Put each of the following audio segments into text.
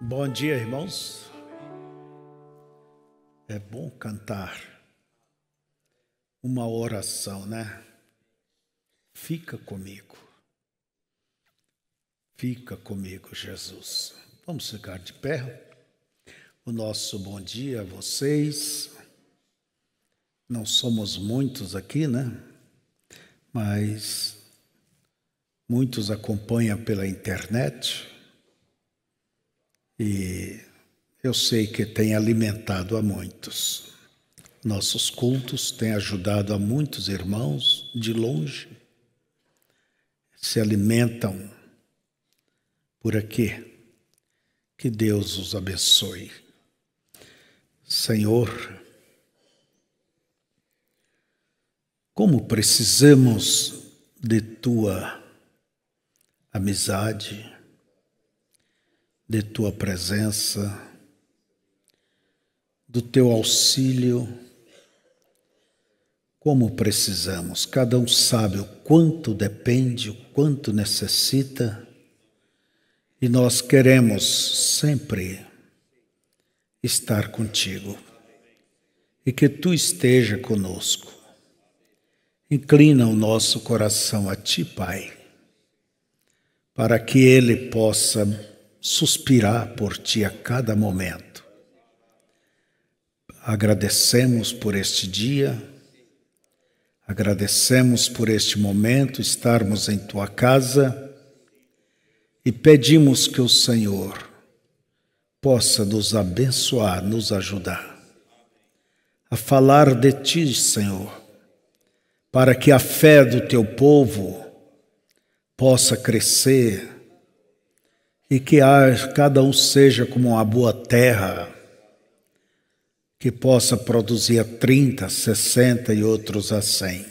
Bom dia, irmãos. É bom cantar uma oração, né? Fica comigo, Jesus. Vamos ficar de pé. O nosso bom dia a vocês. Não somos muitos aqui, né? Mas muitos acompanham pela internet. E eu sei que tem alimentado a muitos. Nossos cultos têm ajudado a muitos irmãos de longe. Se alimentam por aqui. Que Deus os abençoe. Senhor, como precisamos de Tua amizade, de Tua presença, do Teu auxílio, como precisamos. Cada um sabe o quanto depende, o quanto necessita, e nós queremos sempre estar contigo, e que Tu esteja conosco. Inclina o nosso coração a Ti, Pai, para que Ele possa suspirar por Ti a cada momento. Agradecemos por este dia, agradecemos por este momento, estarmos em Tua casa, e pedimos que o Senhor possa nos abençoar, nos ajudar a falar de Ti, Senhor, para que a fé do Teu povo possa crescer e que cada um seja como uma boa terra, que possa produzir a 30, 60 e outros a 100.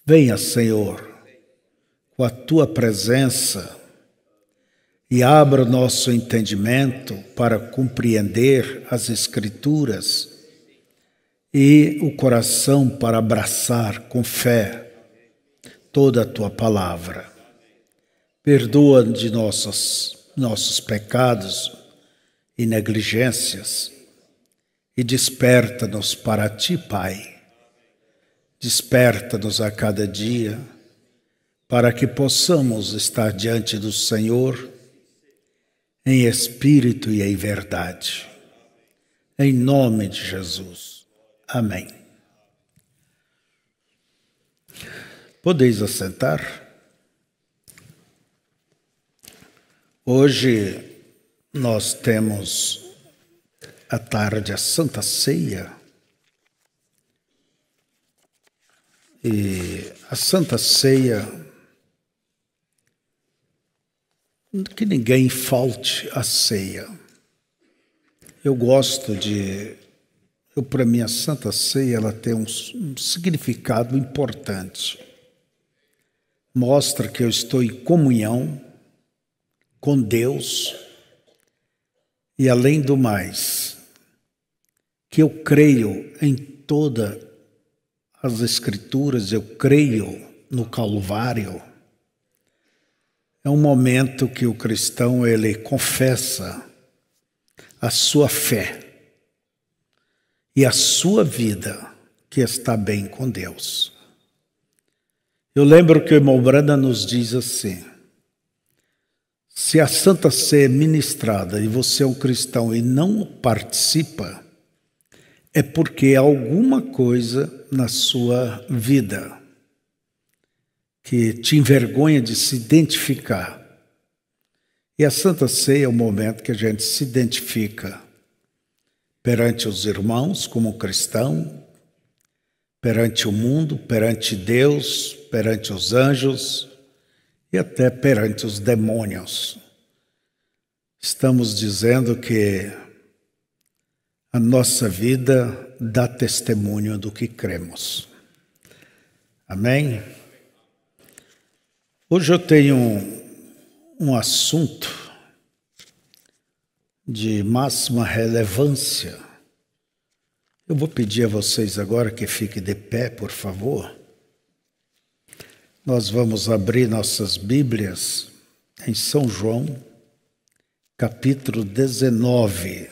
Venha, Senhor, com a Tua presença e abra o nosso entendimento para compreender as Escrituras e o coração para abraçar com fé toda a Tua palavra. Perdoa de nossos pecados e negligências e desperta-nos para Ti, Pai. Desperta-nos a cada dia para que possamos estar diante do Senhor em espírito e em verdade. Em nome de Jesus. Amém. Podeis assentar? Hoje nós temos à tarde a Santa Ceia. E a Santa Ceia, que ninguém falte a ceia. Para mim a Santa Ceia ela tem um significado importante. Mostra que eu estou em comunhão com Deus e, além do mais, que eu creio em todas as Escrituras, eu creio no Calvário. É um momento que o cristão ele confessa a sua fé e a sua vida que está bem com Deus. Eu lembro que o irmão Branda nos diz assim: se a Santa Ceia é ministrada e você é um cristão e não participa, é porque há alguma coisa na sua vida que te envergonha de se identificar. E a Santa Ceia é o momento que a gente se identifica perante os irmãos como cristão, perante o mundo, perante Deus, perante os anjos e até perante os demônios. Estamos dizendo que a nossa vida dá testemunho do que cremos. Amém? Hoje eu tenho um assunto de máxima relevância. Eu vou pedir a vocês agora que fiquem de pé, por favor. Nós vamos abrir nossas Bíblias em São João, capítulo 19.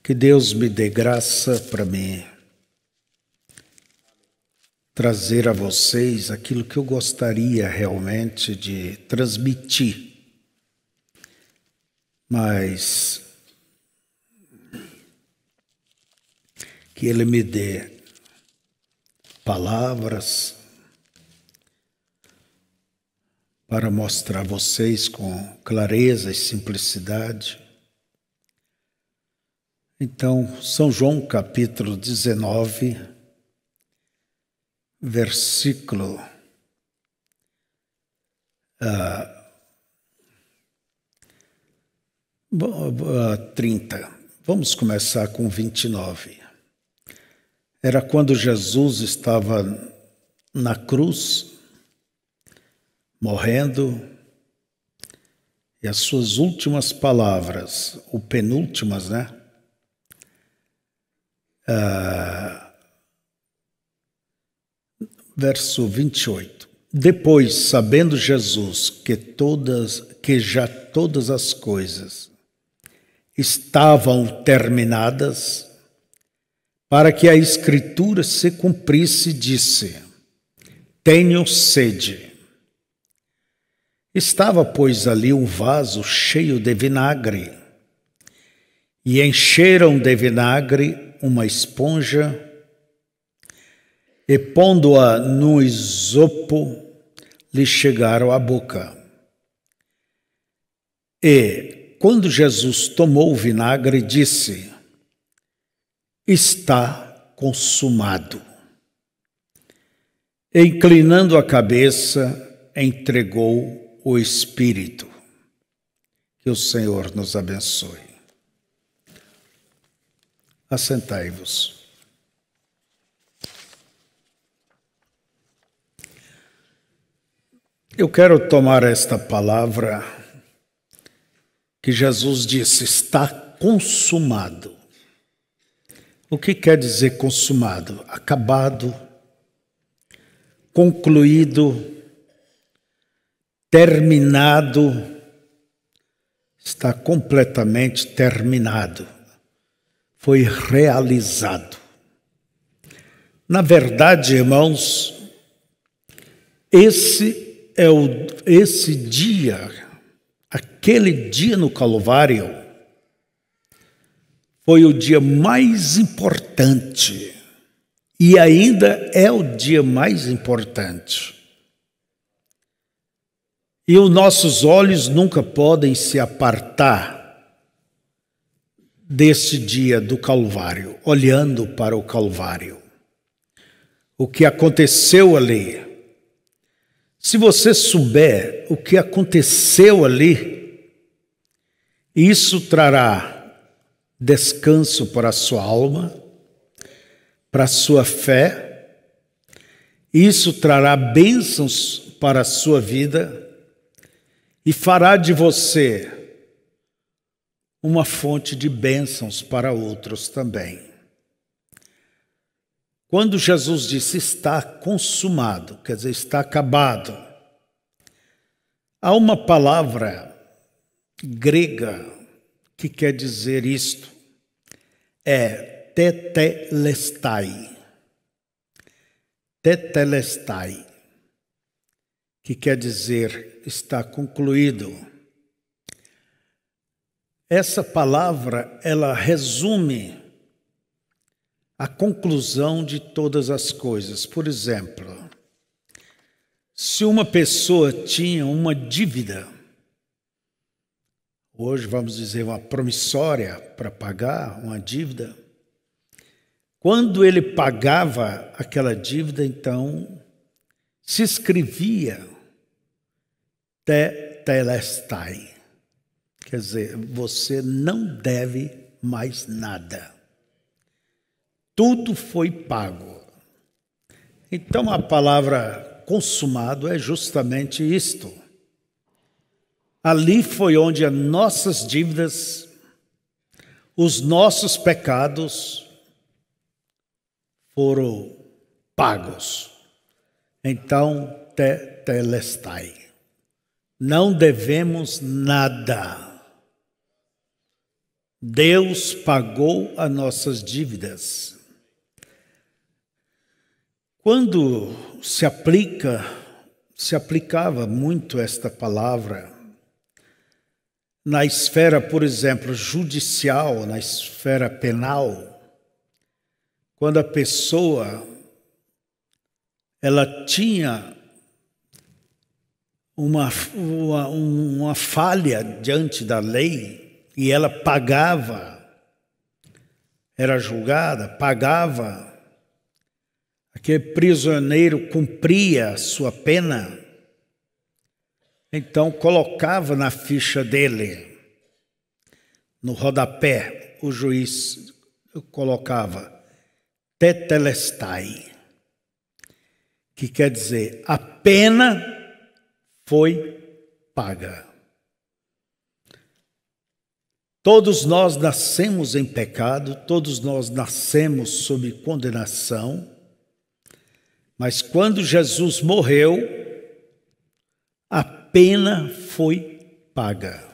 Que Deus me dê graça para mim trazer a vocês aquilo que eu gostaria realmente de transmitir. Mas que Ele me dê palavras para mostrar a vocês com clareza e simplicidade. Então, São João capítulo 19, versículo 30. Vamos começar com 29. Era quando Jesus estava na cruz, morrendo, e as suas últimas palavras, ou penúltimas, né? Verso 28. Depois, sabendo Jesus que já todas as coisas estavam terminadas, para que a Escritura se cumprisse, disse: tenho sede. Estava, pois, ali um vaso cheio de vinagre, e encheram de vinagre uma esponja, e pondo-a no isopo, lhe chegaram à boca. E, quando Jesus tomou o vinagre, disse: está consumado. E, inclinando a cabeça, entregou o Espírito. Que o Senhor nos abençoe. Assentai-vos. Eu quero tomar esta palavra que Jesus disse: está consumado. O que quer dizer consumado? Acabado, concluído, terminado. Está completamente terminado. Foi realizado. Na verdade, irmãos, esse dia, aquele dia no Calvário, foi o dia mais importante e ainda é o dia mais importante. E os nossos olhos nunca podem se apartar desse dia do Calvário, olhando para o Calvário. O que aconteceu ali. Se você souber o que aconteceu ali, isso trará descanso para a sua alma, para a sua fé, isso trará bênçãos para a sua vida e fará de você uma fonte de bênçãos para outros também. Quando Jesus disse está consumado, quer dizer, está acabado, há uma palavra grega que quer dizer isto, é tetelestai. Tetelestai, que quer dizer está concluído. Essa palavra, ela resume a conclusão de todas as coisas. Por exemplo, se uma pessoa tinha uma dívida, hoje vamos dizer uma promissória para pagar uma dívida, quando ele pagava aquela dívida, então se escrevia tetelestai, quer dizer, você não deve mais nada. Tudo foi pago. Então a palavra consumado é justamente isto. Ali foi onde as nossas dívidas, os nossos pecados foram pagos. Então, tetelestai. não devemos nada. Deus pagou as nossas dívidas. Quando se aplicava muito esta palavra na esfera, por exemplo, judicial, na esfera penal, quando a pessoa ela tinha uma falha diante da lei e ela pagava, era julgada, pagava, aquele prisioneiro cumpria sua pena, então colocava na ficha dele, no rodapé, o juiz colocava tetelestai, que quer dizer, a pena foi paga. Todos nós nascemos em pecado, todos nós nascemos sob condenação, mas quando Jesus morreu, a pena foi paga.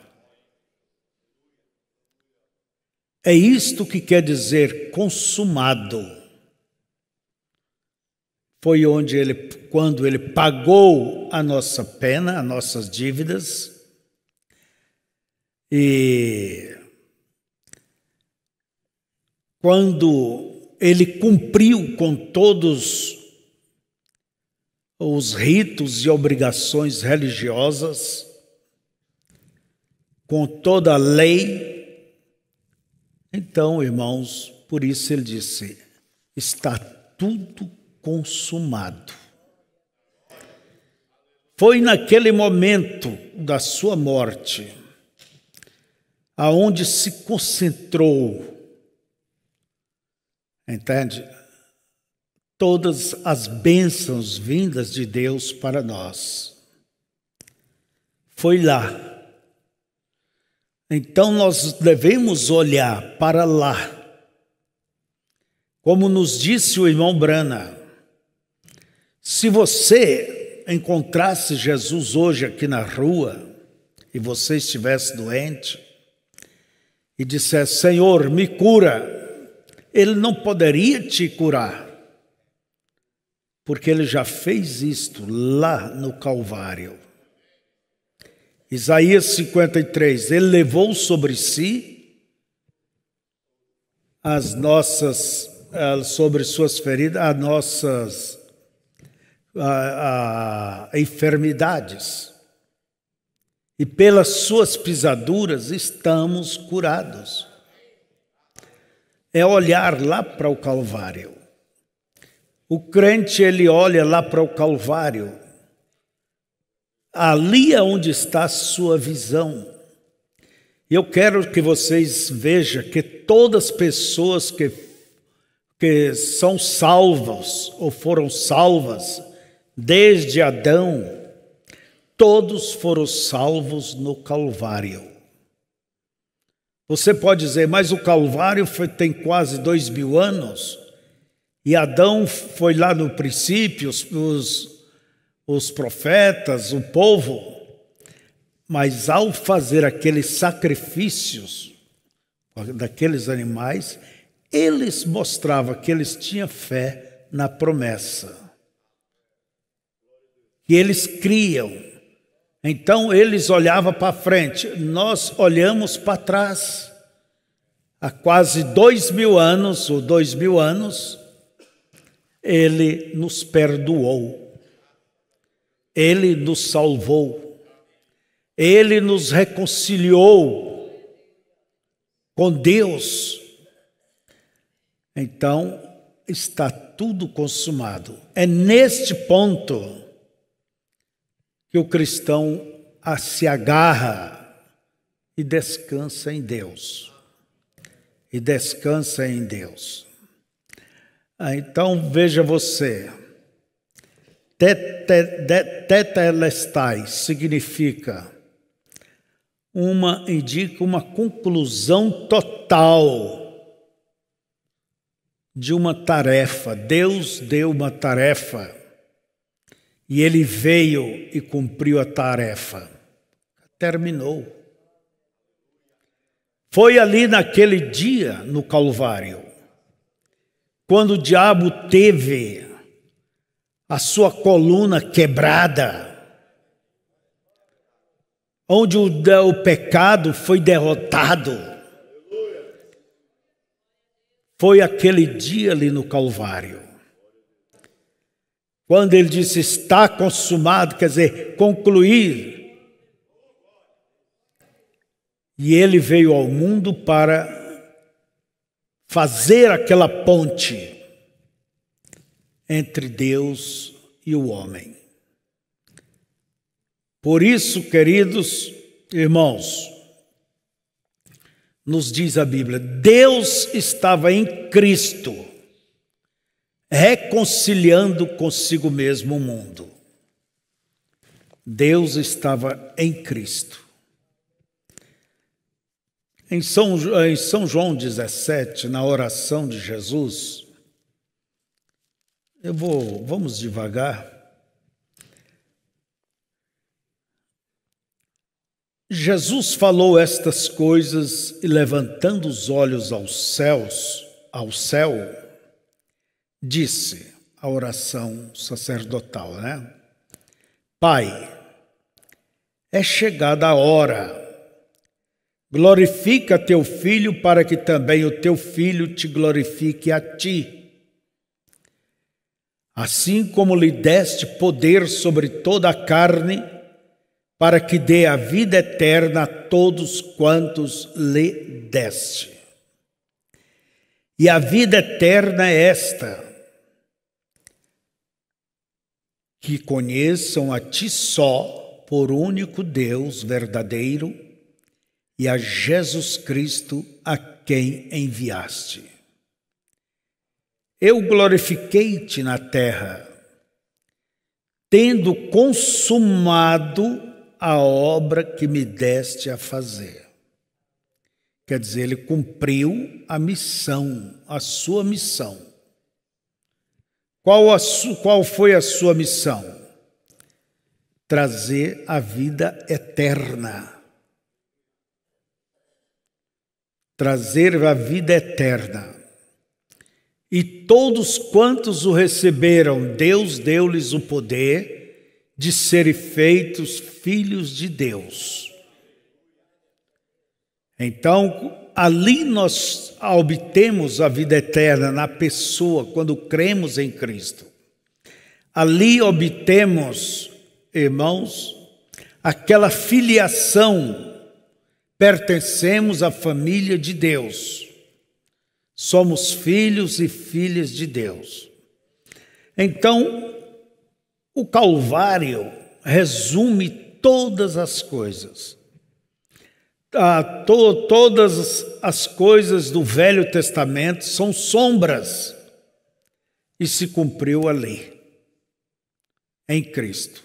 É isto que quer dizer consumado. Foi quando ele pagou a nossa pena, as nossas dívidas, e quando ele cumpriu com todos os ritos e obrigações religiosas, com toda a lei, então, irmãos, por isso ele disse, está tudo consumado. Foi naquele momento da sua morte, aonde se concentrou, entende? Todas as bênçãos vindas de Deus para nós. Foi lá. Então nós devemos olhar para lá. Como nos disse o irmão Brana, se você encontrasse Jesus hoje aqui na rua e você estivesse doente e dissesse, Senhor, me cura, Ele não poderia te curar, porque Ele já fez isto lá no Calvário. Isaías 53, Ele levou sobre si as nossas, sobre suas feridas, as nossas enfermidades. E pelas suas pisaduras estamos curados. É olhar lá para o Calvário. O crente, ele olha lá para o Calvário. Ali é onde está a sua visão. E eu quero que vocês vejam que todas as pessoas que são salvas ou foram salvas desde Adão, todos foram salvos no Calvário. Você pode dizer, mas o Calvário tem quase 2000 anos, e Adão foi lá no princípio, os profetas, o povo, mas ao fazer aqueles sacrifícios daqueles animais, eles mostravam que eles tinham fé na promessa, que eles criam. Então eles olhavam para frente, nós olhamos para trás. Há quase 2000 anos, ou 2000 anos, Ele nos perdoou, Ele nos salvou, Ele nos reconciliou com Deus. Então, está tudo consumado. É neste ponto que o cristão se agarra e descansa em Deus. E descansa em Deus. Então, veja você. Tetelestai significa indica uma conclusão total de uma tarefa. Deus deu uma tarefa e Ele veio e cumpriu a tarefa. terminou. Foi ali naquele dia, no Calvário, quando o diabo teve a sua coluna quebrada, onde o pecado foi derrotado. Foi aquele dia ali no Calvário, quando ele disse, está consumado, quer dizer, concluir. E ele veio ao mundo para fazer aquela ponte entre Deus e o homem. Por isso, queridos irmãos, nos diz a Bíblia, Deus estava em Cristo, reconciliando consigo mesmo o mundo. Deus estava em Cristo. Em São João 17, na oração de Jesus, vamos devagar. Jesus falou estas coisas e, levantando os olhos ao céu, disse a oração sacerdotal, né? Pai, é chegada a hora. Glorifica teu filho para que também o teu filho te glorifique a ti. Assim como lhe deste poder sobre toda a carne, para que dê a vida eterna a todos quantos lhe deste. E a vida eterna é esta, que conheçam a ti só, por único Deus verdadeiro, e a Jesus Cristo, a quem enviaste. Eu glorifiquei-te na terra, tendo consumado a obra que me deste a fazer. Quer dizer, ele cumpriu a missão, a sua missão. Qual foi a sua missão? Trazer a vida eterna. Trazer a vida eterna. E todos quantos o receberam, Deus deu-lhes o poder de serem feitos filhos de Deus. Então, ali nós obtemos a vida eterna na pessoa, quando cremos em Cristo. Ali obtemos, irmãos, aquela filiação. Pertencemos à família de Deus. Somos filhos e filhas de Deus. Então, o Calvário resume todas as coisas. Todas as coisas do Velho Testamento são sombras e se cumpriu ali, em Cristo.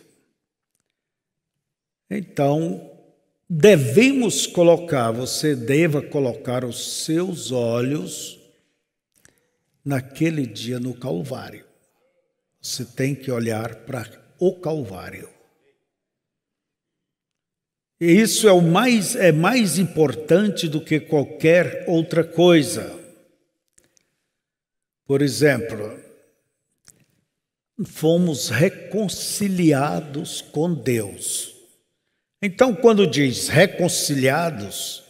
Então, você deva colocar os seus olhos naquele dia no Calvário. Você tem que olhar para o Calvário. E isso é mais importante do que qualquer outra coisa. Por exemplo, fomos reconciliados com Deus. Então, quando diz reconciliados,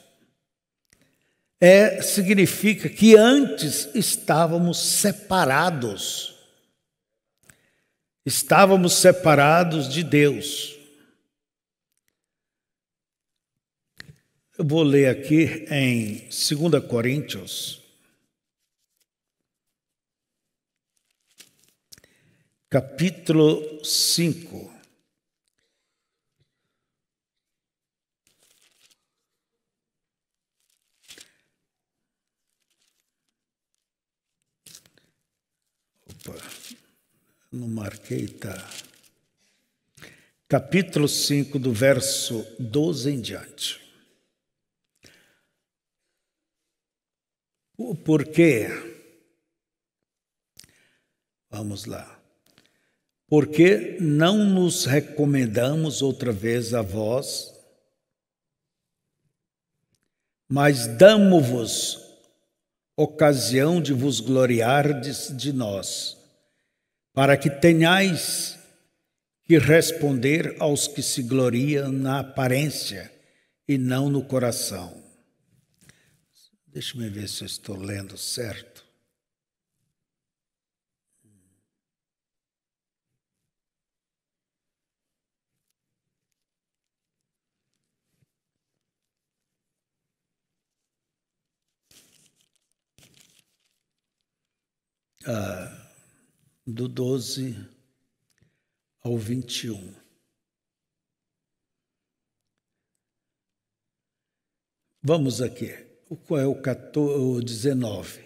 significa que antes estávamos separados. Estávamos separados de Deus. Eu vou ler aqui em 2 Coríntios, capítulo 5. Não marquei, tá? Capítulo 5, do verso 12 em diante. Por quê? Vamos lá. Porque não nos recomendamos outra vez a vós, mas damo-vos ocasião de vos gloriardes de nós, para que tenhais que responder aos que se gloriam na aparência e não no coração. Deixa-me ver se eu estou lendo certo. Do 12 ao 21. Vamos aqui. Qual é o 19?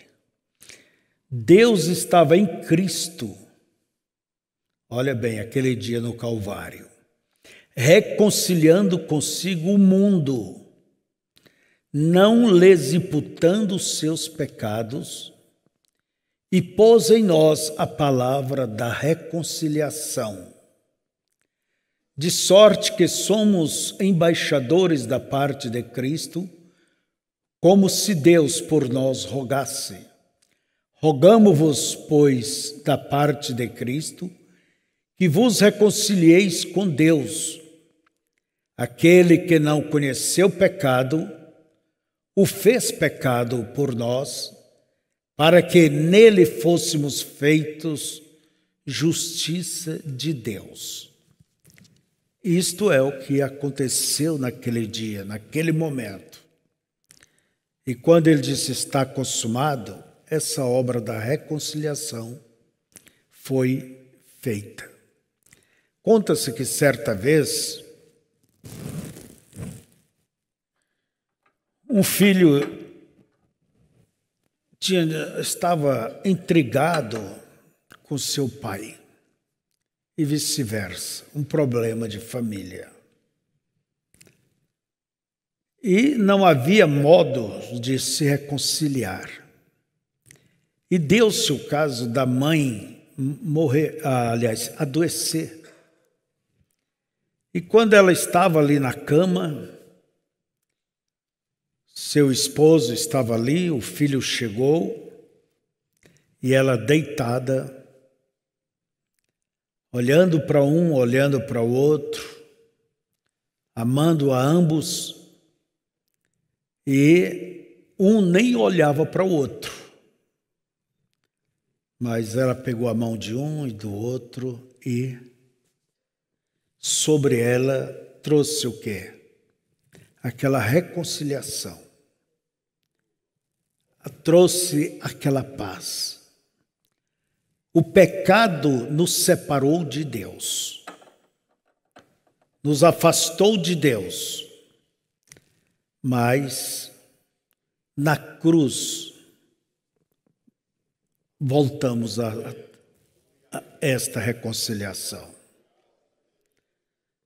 Deus estava em Cristo, olha bem, aquele dia no Calvário, reconciliando consigo o mundo, não lhes imputando os seus pecados, e pôs em nós a palavra da reconciliação, de sorte que somos embaixadores da parte de Cristo, como se Deus por nós rogasse. Rogamo-vos, pois, da parte de Cristo, que vos reconcilieis com Deus. Aquele que não conheceu pecado, o fez pecado por nós, para que nele fôssemos feitos justiça de Deus. Isto é o que aconteceu naquele dia, naquele momento. E quando ele disse está consumado, essa obra da reconciliação foi feita. Conta-se que certa vez um filho estava intrigado com seu pai e vice-versa, um problema de família. E não havia modo de se reconciliar. E deu-se o caso da mãe adoecer. E quando ela estava ali na cama, seu esposo estava ali, o filho chegou, e ela deitada, olhando para um, olhando para o outro, amando a ambos, e um nem olhava para o outro. Mas ela pegou a mão de um e do outro e sobre ela trouxe o quê? Aquela reconciliação. Trouxe aquela paz. O pecado nos separou de Deus, nos afastou de Deus, mas na cruz voltamos a esta reconciliação.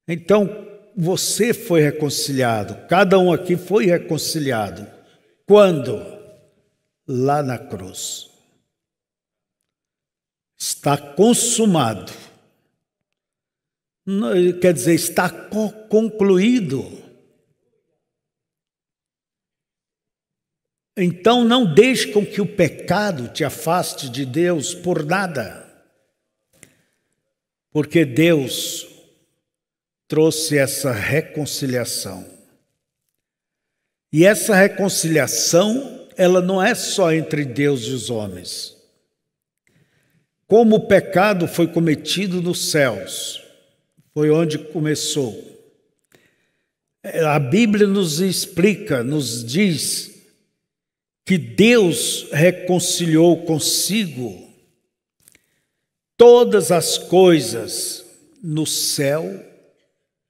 Então, você foi reconciliado, cada um aqui foi reconciliado. Quando? Lá na cruz. Está consumado. Quer dizer, está concluído. Então não deixe com que o pecado te afaste de Deus por nada. Porque Deus trouxe essa reconciliação. E essa reconciliação, ela não é só entre Deus e os homens. Como o pecado foi cometido nos céus, foi onde começou. A Bíblia nos explica, nos diz que Deus reconciliou consigo todas as coisas no céu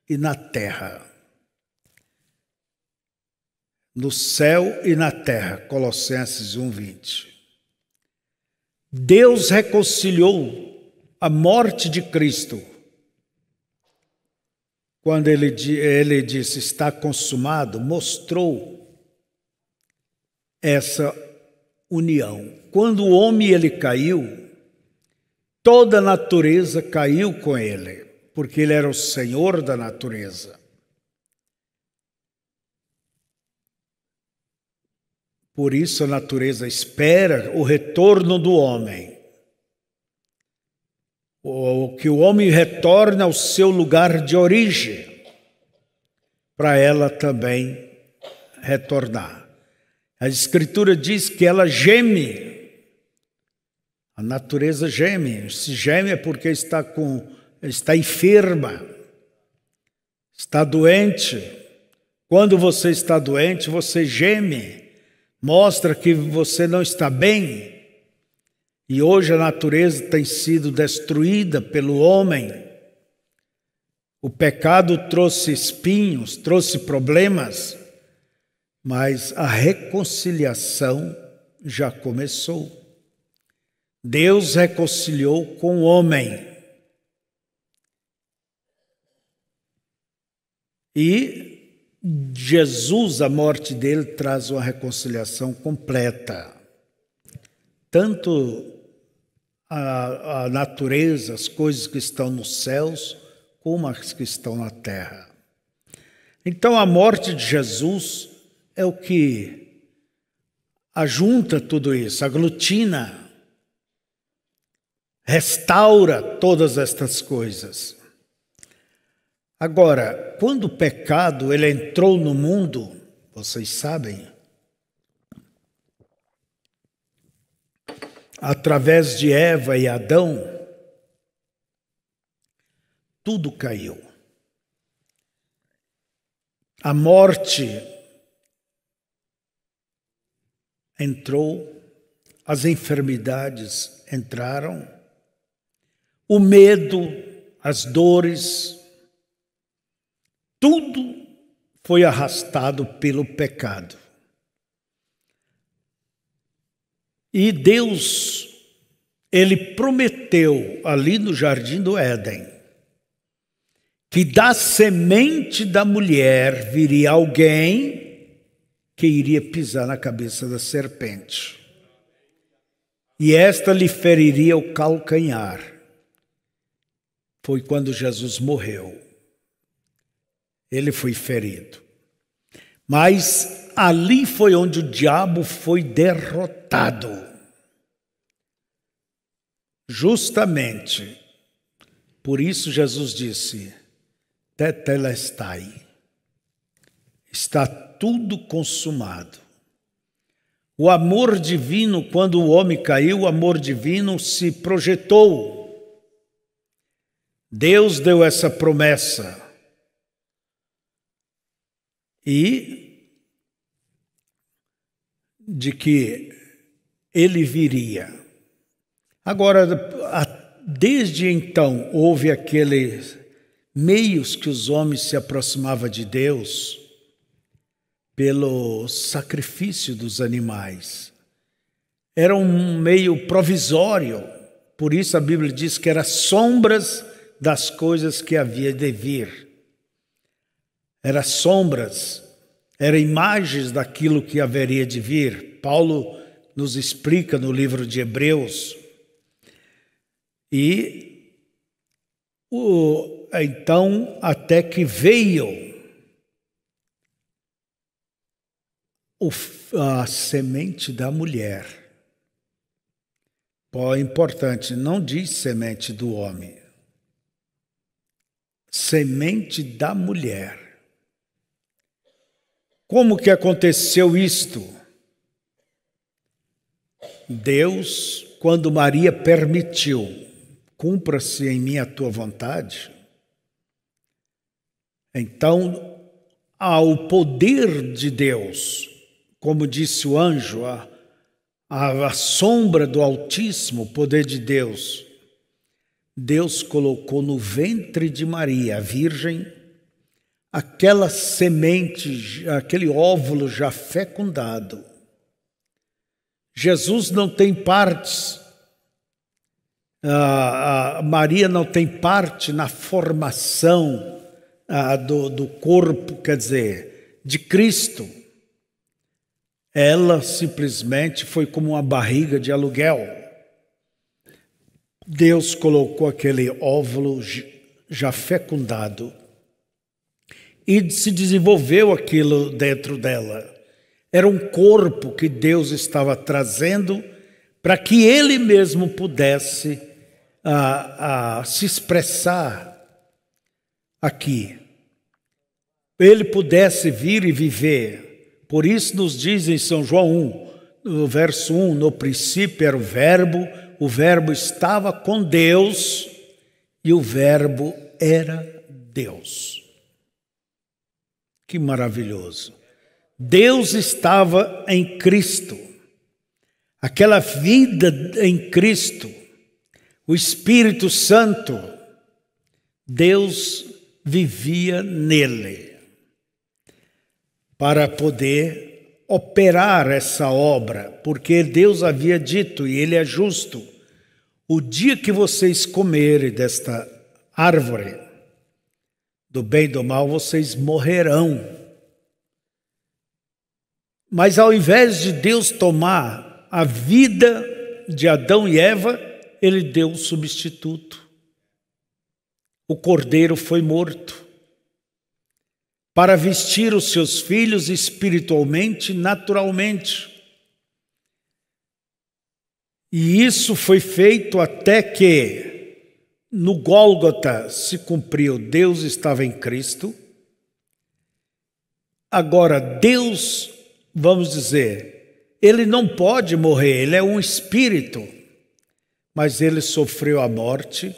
e na terra. No céu e na terra, Colossenses 1:20. Deus reconciliou a morte de Cristo. Quando ele disse, está consumado, mostrou essa união. Quando o homem ele caiu, toda a natureza caiu com ele, porque ele era o Senhor da natureza. Por isso a natureza espera o retorno do homem. Que o homem retorne ao seu lugar de origem, para ela também retornar. A Escritura diz que ela geme. A natureza geme. Se geme é porque está enferma, está doente. Quando você está doente, você geme, mostra que você não está bem. E hoje a natureza tem sido destruída pelo homem. O pecado trouxe espinhos, trouxe problemas, mas a reconciliação já começou. Deus reconciliou com o homem. E Jesus, a morte dele, traz uma reconciliação completa. Tanto a natureza, as coisas que estão nos céus, como as que estão na terra. Então a morte de Jesus é o que ajunta tudo isso, aglutina, restaura todas estas coisas. Agora, quando o pecado ele entrou no mundo, vocês sabem, através de Eva e Adão, tudo caiu. A morte entrou, as enfermidades entraram, o medo, as dores, tudo foi arrastado pelo pecado. E Deus, Ele prometeu ali no Jardim do Éden, que da semente da mulher viria alguém que iria pisar na cabeça da serpente. E esta lhe feriria o calcanhar. Foi quando Jesus morreu. Ele foi ferido. Mas ali foi onde o diabo foi derrotado. Justamente. Por isso Jesus disse: Tetelestai. Está tudo consumado. O amor divino, quando o homem caiu, o amor divino se projetou. Deus deu essa promessa. E de que ele viria. Agora, desde então, houve aqueles meios que os homens se aproximavam de Deus pelo sacrifício dos animais. Era um meio provisório, por isso a Bíblia diz que eram sombras das coisas que havia de vir. Eram sombras, eram imagens daquilo que haveria de vir. Paulo nos explica no livro de Hebreus. E então, até que veio a semente da mulher. É importante, não diz semente do homem. Semente da mulher. Como que aconteceu isto? Deus, quando Maria permitiu, cumpra-se em mim a tua vontade, então, ao poder de Deus, como disse o anjo, a sombra do Altíssimo, o poder de Deus, Deus colocou no ventre de Maria, a virgem, aquela semente, aquele óvulo já fecundado. Jesus não tem partes, Maria não tem parte na formação do corpo, quer dizer, de Cristo. Ela simplesmente foi como uma barriga de aluguel. Deus colocou aquele óvulo já fecundado e se desenvolveu aquilo dentro dela. Era um corpo que Deus estava trazendo para que Ele mesmo pudesse se expressar aqui. Ele pudesse vir e viver. Por isso nos diz em São João 1, no verso 1, no princípio era o verbo estava com Deus e o verbo era Deus. Que maravilhoso! Deus estava em Cristo. Aquela vida em Cristo, o Espírito Santo, Deus vivia nele para poder operar essa obra, porque Deus havia dito, e Ele é justo, o dia que vocês comerem desta árvore, do bem e do mal, vocês morrerão. Mas ao invés de Deus tomar a vida de Adão e Eva, Ele deu um substituto. O cordeiro foi morto para vestir os seus filhos espiritualmente, naturalmente. E isso foi feito até que no Gólgota se cumpriu. Deus estava em Cristo. Agora, Deus, vamos dizer, Ele não pode morrer, Ele é um espírito. Mas Ele sofreu a morte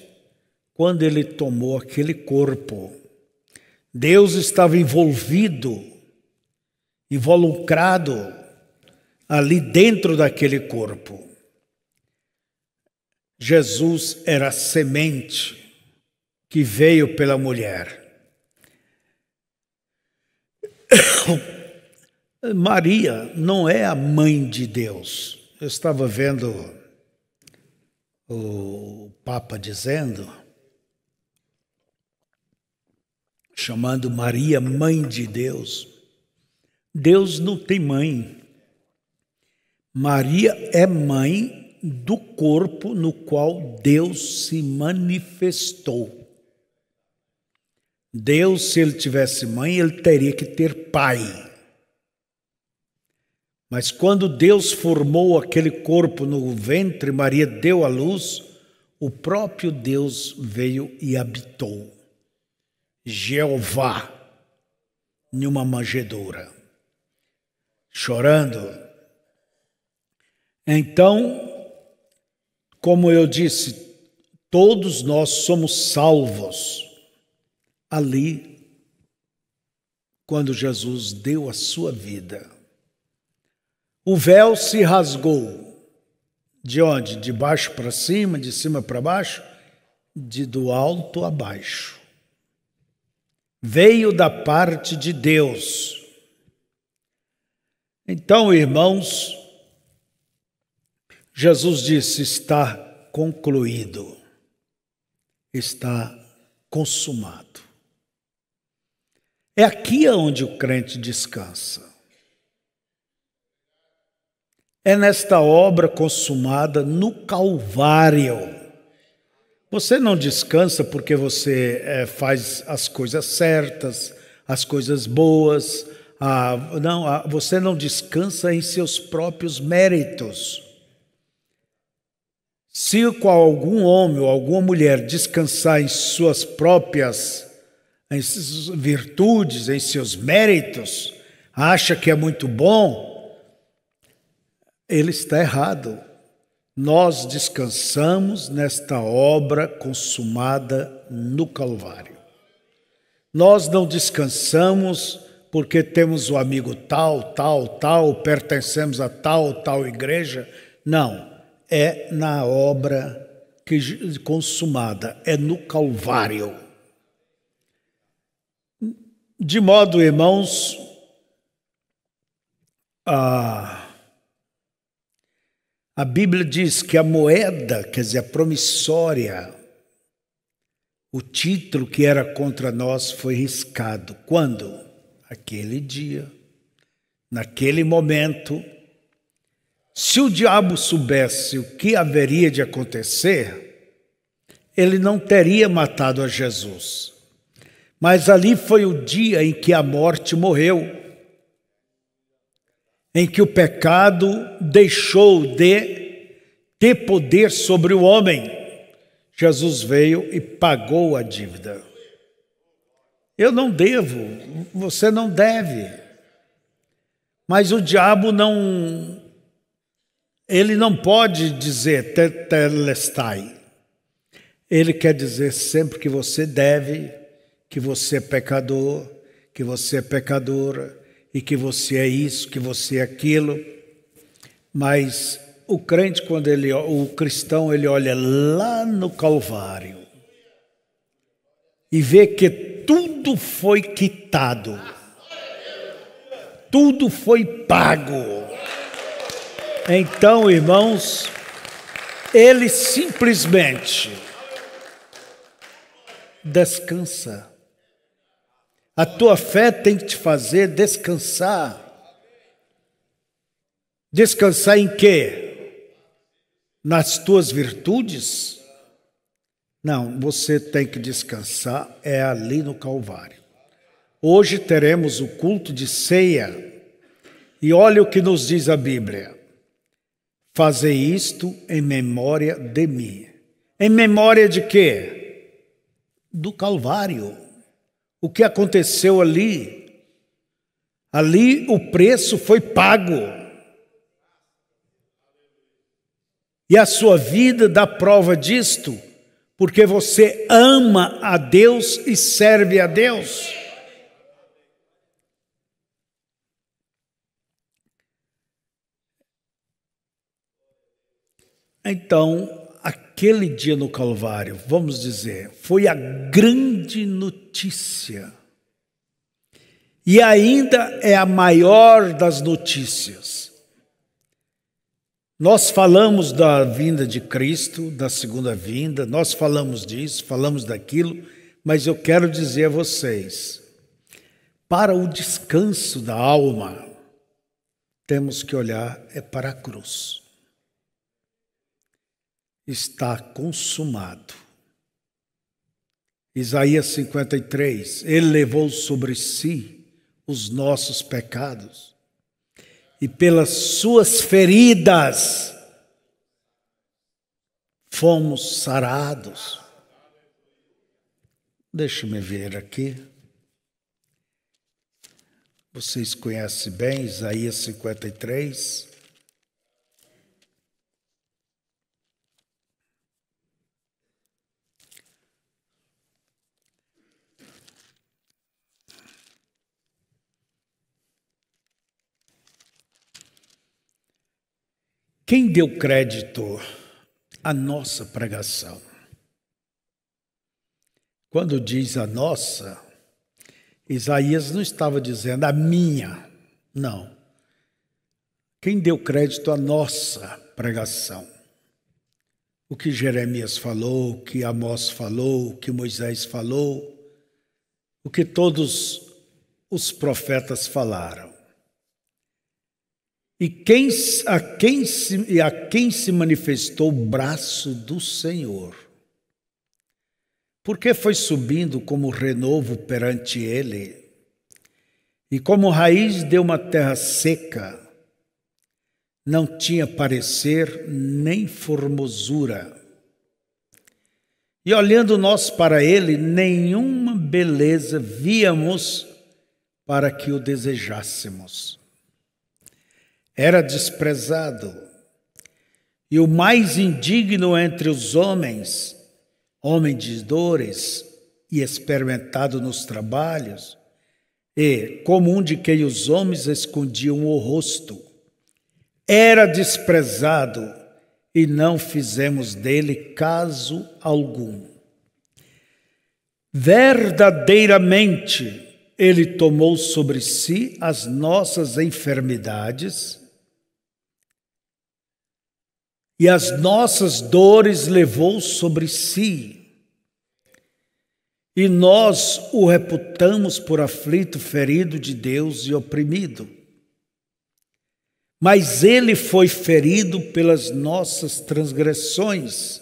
quando Ele tomou aquele corpo. Deus estava envolvido, involucrado ali dentro daquele corpo. Jesus era a semente que veio pela mulher. Maria não é a mãe de Deus. Eu estava vendo o Papa dizendo, chamando Maria mãe de Deus. Deus não tem mãe. Maria é mãe do corpo no qual Deus se manifestou. Deus, se Ele tivesse mãe, Ele teria que ter pai. Mas quando Deus formou aquele corpo no ventre, Maria deu à luz, o próprio Deus veio e habitou. Jeová, em uma manjedoura, chorando. Então, como eu disse, todos nós somos salvos ali, quando Jesus deu a sua vida. O véu se rasgou. De onde? De baixo para cima, de cima para baixo? Do alto a baixo. Veio da parte de Deus. Então, irmãos, Jesus disse, está concluído, está consumado. É aqui onde o crente descansa. É nesta obra consumada no Calvário. Você não descansa porque você faz as coisas certas, as coisas boas. Você não descansa em seus próprios méritos. Se algum homem ou alguma mulher descansar em suas próprias virtudes, em seus méritos, acha que é muito bom, ele está errado. Nós descansamos nesta obra consumada no Calvário. Nós não descansamos porque temos o amigo tal, pertencemos a tal igreja. Não, é na obra consumada, é no Calvário. De modo, irmãos, a Bíblia diz que a moeda, quer dizer, a promissória, o título que era contra nós foi riscado. Quando? Aquele dia, naquele momento. Se o diabo soubesse o que haveria de acontecer, ele não teria matado a Jesus. Mas ali foi o dia em que a morte morreu. em que o pecado deixou de ter poder sobre o homem, Jesus veio e pagou a dívida. Eu não devo, você não deve. Mas o diabo ele não pode dizer tetelestai. Ele quer dizer sempre que você deve, que você é pecador, que você é pecadora, e que você é isso, que você é aquilo. Mas o crente, o cristão, ele olha lá no Calvário e vê que tudo foi quitado, tudo foi pago. Então, irmãos, ele simplesmente descansa. A tua fé tem que te fazer descansar. Descansar em quê? Nas tuas virtudes? Não, você tem que descansar ali no Calvário. Hoje teremos o culto de ceia. E olha o que nos diz a Bíblia. Fazei isto em memória de mim. Em memória de quê? Do Calvário. O que aconteceu ali? Ali o preço foi pago. E a sua vida dá prova disto, porque você ama a Deus e serve a Deus. Então, aquele dia no Calvário, vamos dizer, foi a grande notícia. E ainda é a maior das notícias. Nós falamos da vinda de Cristo, da segunda vinda, nós falamos disso, falamos daquilo, mas eu quero dizer a vocês, para o descanso da alma, temos que olhar para a cruz. Está consumado. Isaías 53, ele levou sobre si os nossos pecados e pelas suas feridas fomos sarados. Deixa-me ver aqui. Vocês conhecem bem Isaías 53. Quem deu crédito à nossa pregação? Quando diz a nossa, Isaías não estava dizendo a minha, não. Quem deu crédito à nossa pregação? O que Jeremias falou, o que Amós falou, o que Moisés falou, o que todos os profetas falaram. E a quem se manifestou o braço do Senhor. Porque foi subindo como renovo perante ele, e como raiz de uma terra seca, não tinha parecer nem formosura. E olhando nós para ele, nenhuma beleza víamos para que o desejássemos. Era desprezado, e o mais indigno entre os homens, homem de dores e experimentado nos trabalhos, e como um de quem os homens escondiam o rosto. Era desprezado, e não fizemos dele caso algum. Verdadeiramente, ele tomou sobre si as nossas enfermidades, e as nossas dores levou sobre si, e nós o reputamos por aflito, ferido de Deus e oprimido. Mas ele foi ferido pelas nossas transgressões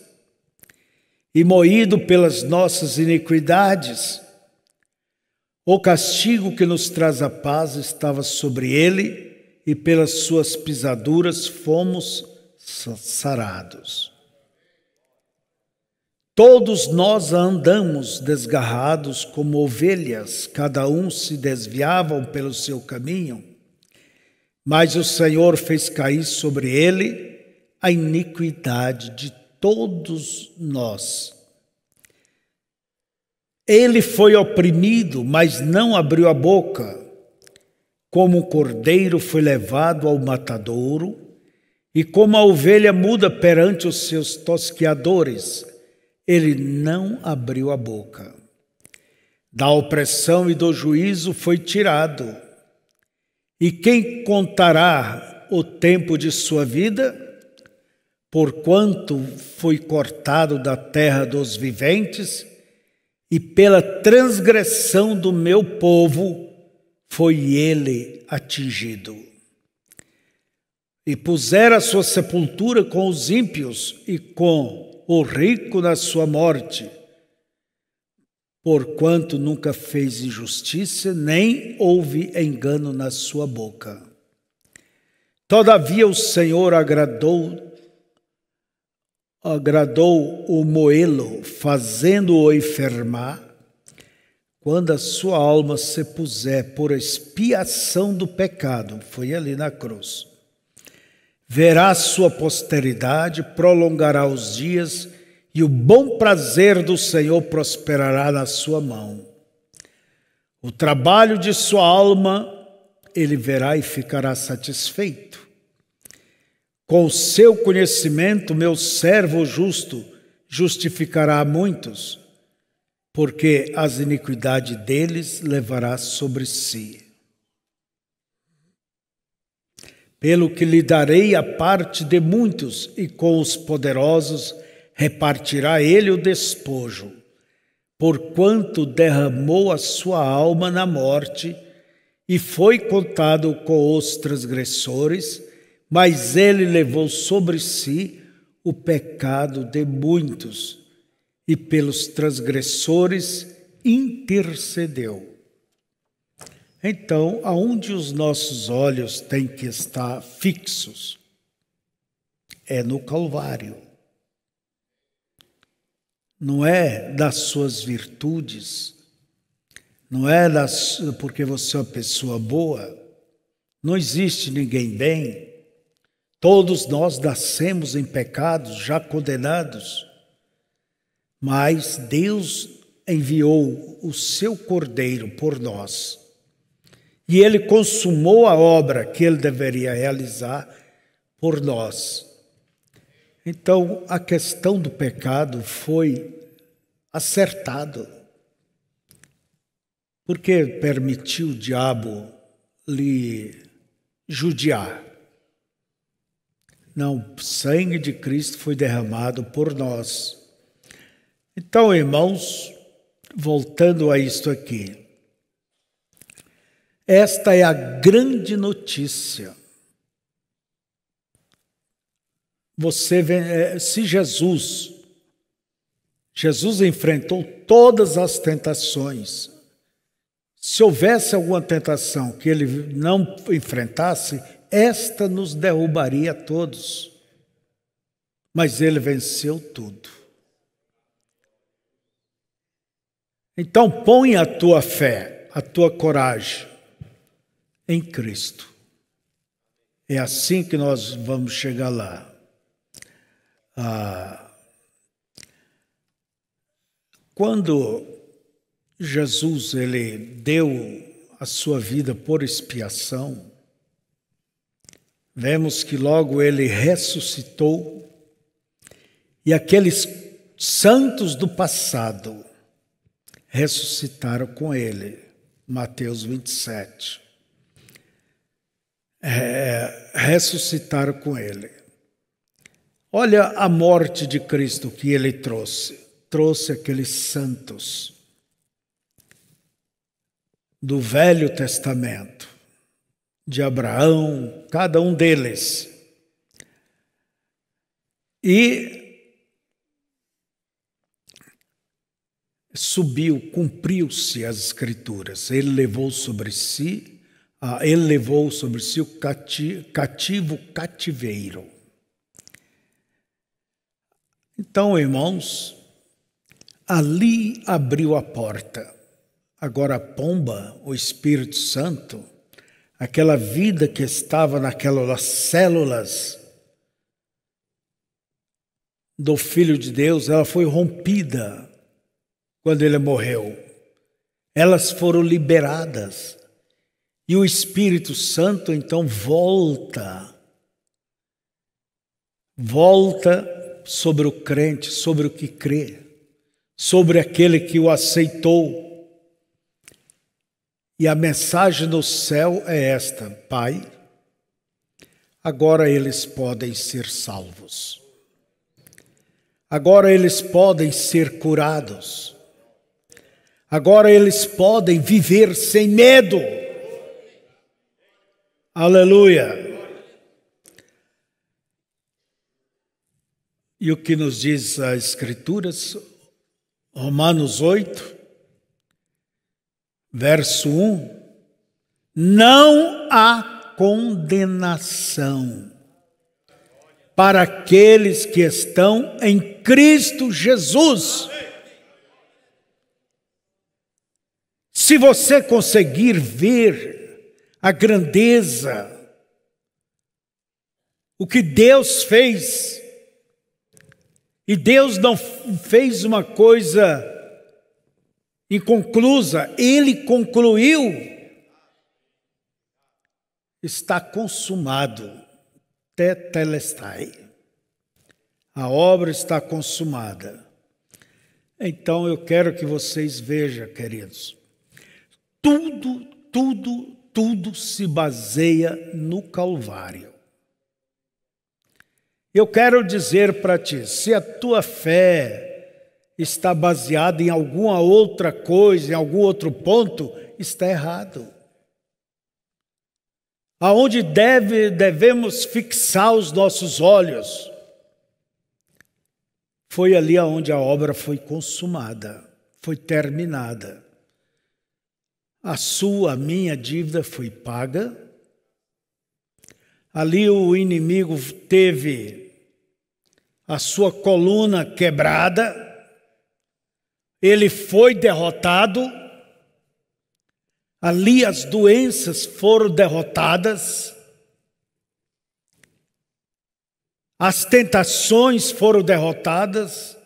e moído pelas nossas iniquidades. O castigo que nos traz a paz estava sobre ele, e pelas suas pisaduras fomos sarados. Todos nós andamos desgarrados como ovelhas, cada um se desviava pelo seu caminho, mas o Senhor fez cair sobre ele a iniquidade de todos nós. Ele foi oprimido, mas não abriu a boca. Como o cordeiro foi levado ao matadouro, e como a ovelha muda perante os seus tosqueadores, ele não abriu a boca. Da opressão e do juízo foi tirado. E quem contará o tempo de sua vida? Porquanto foi cortado da terra dos viventes, e pela transgressão do meu povo foi ele atingido. E pusera a sua sepultura com os ímpios e com o rico na sua morte, porquanto nunca fez injustiça, nem houve engano na sua boca. Todavia o Senhor agradou o moê-lo, fazendo-o enfermar, quando a sua alma se puser por expiação do pecado, foi ali na cruz. Verá sua posteridade, prolongará os dias, e o bom prazer do Senhor prosperará na sua mão. O trabalho de sua alma ele verá e ficará satisfeito. Com o seu conhecimento, meu servo justo justificará a muitos, porque as iniquidades deles levará sobre si. Pelo que lhe darei a parte de muitos, e com os poderosos repartirá ele o despojo, porquanto derramou a sua alma na morte, e foi contado com os transgressores, mas ele levou sobre si o pecado de muitos, e pelos transgressores intercedeu. Então, aonde os nossos olhos têm que estar fixos? É no Calvário. Não é das suas virtudes, não é porque você é uma pessoa boa. Não existe ninguém bem. Todos nós nascemos em pecados, já condenados. Mas Deus enviou o seu Cordeiro por nós. E ele consumou a obra que ele deveria realizar por nós. Então, a questão do pecado foi acertado. Porque permitiu o diabo lhe judiar. Não, o sangue de Cristo foi derramado por nós. Então, irmãos, voltando a isto aqui. Esta é a grande notícia. Você vê, se Jesus enfrentou todas as tentações. Se houvesse alguma tentação que ele não enfrentasse, esta nos derrubaria a todos. Mas ele venceu tudo. Então põe a tua fé, a tua coragem em Cristo. É assim que nós vamos chegar lá. Quando Jesus ele deu a sua vida por expiação, vemos que logo ele ressuscitou e aqueles santos do passado ressuscitaram com ele. Mateus 27. Ressuscitaram com ele. Olha a morte de Cristo que ele trouxe. Trouxe aqueles santos do Velho Testamento, de Abraão, cada um deles. E subiu, cumpriu-se as Escrituras. Ele levou sobre si Ele levou sobre si o cativeiro. Então, irmãos, ali abriu a porta. Agora a pomba, o Espírito Santo, aquela vida que estava naquelas células do Filho de Deus, ela foi rompida quando ele morreu. Elas foram liberadas. E o Espírito Santo, então, volta sobre o crente, sobre o que crê, sobre aquele que o aceitou. E a mensagem do céu é esta: Pai, agora eles podem ser salvos. Agora eles podem ser curados. Agora eles podem viver sem medo. Aleluia! E o que nos diz as Escrituras? Romanos 8, verso 1. Não há condenação para aqueles que estão em Cristo Jesus. Se você conseguir ver a grandeza, o que Deus fez, e Deus não fez uma coisa inconclusa, Ele concluiu, está consumado, tetelestai, a obra está consumada. Então eu quero que vocês vejam, queridos, tudo se baseia no Calvário. Eu quero dizer para ti, se a tua fé está baseada em alguma outra coisa, em algum outro ponto, está errado. Aonde devemos fixar os nossos olhos, foi ali aonde a obra foi consumada, foi terminada. A minha dívida foi paga. Ali o inimigo teve a sua coluna quebrada, ele foi derrotado. Ali as doenças foram derrotadas, as tentações foram derrotadas.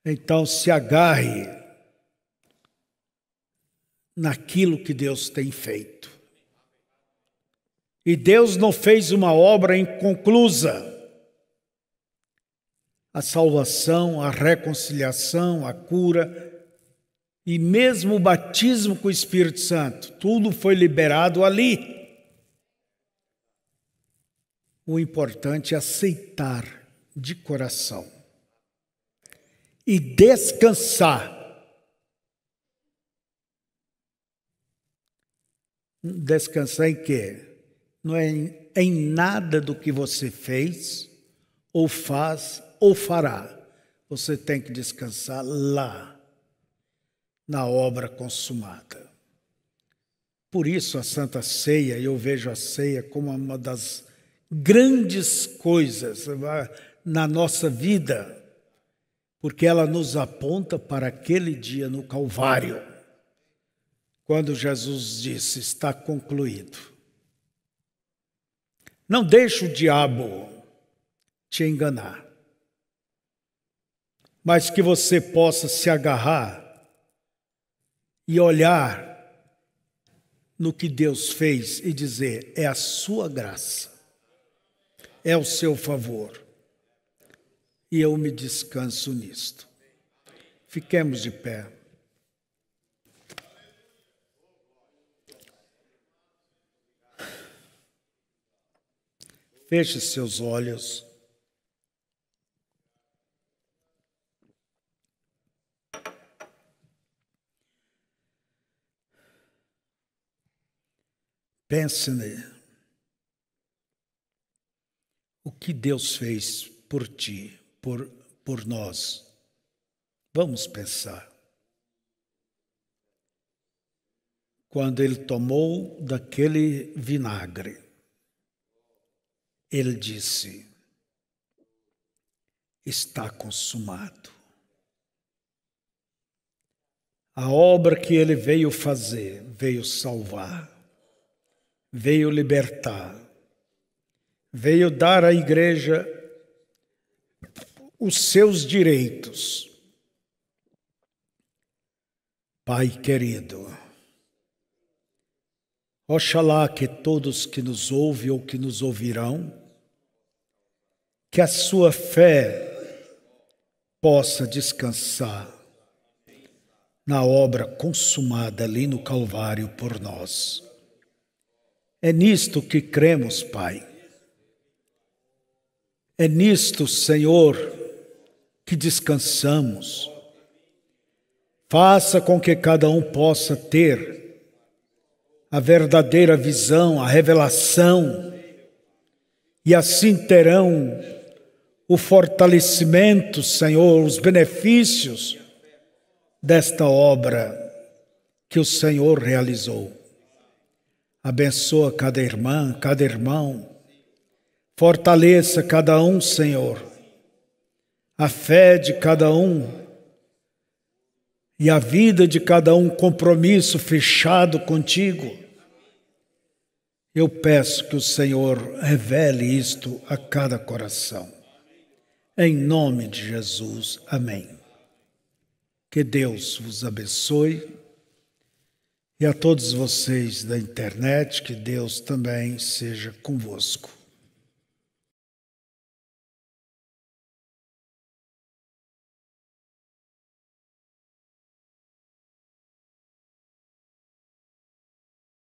Então se agarre naquilo que Deus tem feito. E Deus não fez uma obra inconclusa. A salvação, a reconciliação, a cura e mesmo o batismo com o Espírito Santo, tudo foi liberado ali. O importante é aceitar de coração e descansar. Descansar em quê? Não é em nada do que você fez, ou faz, ou fará. Você tem que descansar lá, na obra consumada. Por isso a Santa Ceia, eu vejo a ceia como uma das grandes coisas na nossa vida, porque ela nos aponta para aquele dia no Calvário, quando Jesus disse, está concluído. Não deixe o diabo te enganar, mas que você possa se agarrar e olhar no que Deus fez e dizer, é a sua graça, é o seu favor, e eu me descanso nisto. Fiquemos de pé. Feche seus olhos. Pense o que Deus fez por ti, por nós. Vamos pensar. quando ele tomou daquele vinagre, ele disse: está consumado. A obra que ele veio fazer, veio salvar, veio libertar, veio dar à igreja os seus direitos. Pai querido, oxalá que todos que nos ouvem ou que nos ouvirão, que a sua fé possa descansar na obra consumada ali no Calvário por nós. É nisto que cremos, Pai. É nisto, Senhor, que descansamos. Faça com que cada um possa ter a verdadeira visão, a revelação, e assim terão o fortalecimento, Senhor, os benefícios desta obra que o Senhor realizou. Abençoa cada irmã, cada irmão. Fortaleça cada um, Senhor, a fé de cada um e a vida de cada um, compromisso fechado contigo. Eu peço que o Senhor revele isto a cada coração. Em nome de Jesus, amém. Que Deus vos abençoe. E a todos vocês da internet, que Deus também seja convosco.